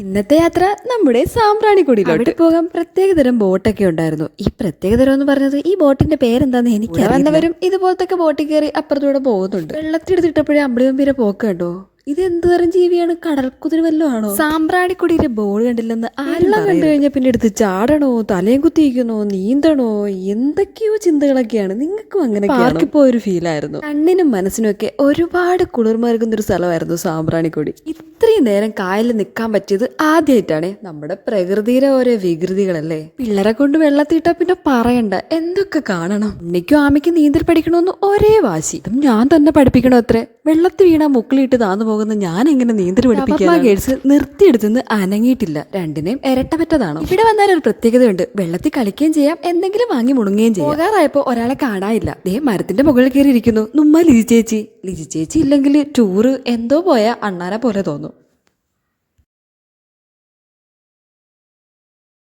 ഇന്നത്തെ യാത്ര നമ്മുടെ സാമ്പ്രാണിക്കൊടിയിലോട്ട് പോകാൻ പ്രത്യേകതരം ബോട്ടൊക്കെ ഉണ്ടായിരുന്നു. ഈ പ്രത്യേകതരം എന്ന് പറഞ്ഞത് ഈ ബോട്ടിന്റെ പേരെന്താന്ന് എനിക്ക് വന്നവരും ഇതുപോലത്തെ ബോട്ടിൽ കയറി അപ്പുറത്തൂടെ പോകുന്നുണ്ട്. വെള്ളത്തിലെടുത്തിട്ടപ്പോഴേ അമ്പിളിയമ്പീരെ പോക്ക് കണ്ടോ. ഇത് എന്ത് തരം ജീവിയാണ്? കടൽക്കുതിര വല്ലതും ആണോ? സാമ്പ്രാണിക്കൊടിയിലെ ബോർഡ് കണ്ടില്ലെന്ന് ആരെല്ലാം കണ്ടു കഴിഞ്ഞാൽ പിന്നെ എടുത്ത് ചാടണോ, തലയും കുത്തിയിരിക്കണോ, നീന്തണോ, എന്തൊക്കെയോ ചിന്തകളൊക്കെയാണ്. നിങ്ങൾക്കും അങ്ങനെ പാർക്കിപ്പോ ഒരു ഫീലായിരുന്നു. കണ്ണിനും മനസ്സിനും ഒക്കെ ഒരുപാട് കുളിർമേകുന്ന ഒരു സ്ഥലമായിരുന്നു സാമ്പ്രാണിക്കൊടി. ഇത്രയും നേരം കായലിൽ നിൽക്കാൻ പറ്റിയത് ആദ്യമായിട്ടാണ്. നമ്മുടെ പ്രകൃതിയിലെ ഓരോ വികൃതികളല്ലേ. പിള്ളേരെ കൊണ്ട് വെള്ളത്തിയിട്ടാ പിന്നെ പറയണ്ട, എന്തൊക്കെ കാണണം. ഉണ്ണിക്കും ആമയ്ക്കും നീന്തൽ പഠിക്കണമെന്ന് ഒരേ വാശി. ഇതും ഞാൻ തന്നെ പഠിപ്പിക്കണോ അത്രേ. വെള്ളത്തിൽ വീണാ മുക്കിലിട്ട് താന്നു പോകുന്ന ഞാൻ എങ്ങനെ നീന്തൽ പഠിപ്പിക്കാൻ? ഗേൾസ് നിർത്തിയെടുത്തുനിന്ന് അനങ്ങിയിട്ടില്ല. രണ്ടിനെയും ഇരട്ടപ്പറ്റതാണോ. ഇവിടെ വന്നാൽ ഒരു പ്രത്യേകതയുണ്ട്. വെള്ളത്തിൽ കളിക്കുകയും ചെയ്യാം, എന്തെങ്കിലും വാങ്ങി മുണുങ്ങുകയും ചെയ്യാം. പോകാറായപ്പോ ഒരാളെ കാണാനില്ല. ദേ മരത്തിന്റെ മുകളിൽ കയറി ഇരിക്കുന്നു. ലിജി ചേച്ചി ഇല്ലെങ്കിൽ ടൂറ് എന്തോ പോയ അണ്ണാനെ പോലെ തോന്നും.